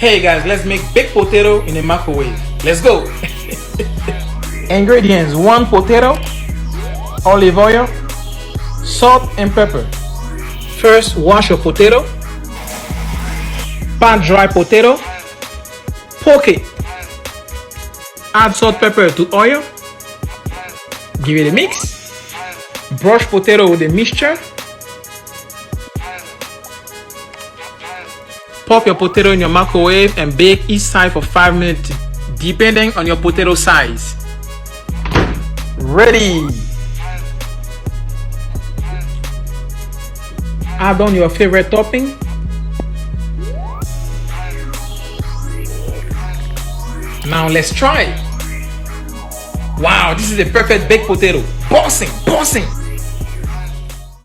Hey guys, let's make baked potato in a microwave. Let's go. Ingredients: 1 potato, olive oil, salt and pepper. First, wash your potato. Pan dry potato. Poke it. Add salt, pepper to oil. Give it a mix. Brush potato with the mixture. Pop your potato in your microwave and bake each side for 5 minutes, depending on your potato size. Ready! Add on your favorite topping. Now let's try it. Wow, this is a perfect baked potato. Bossing, bossing.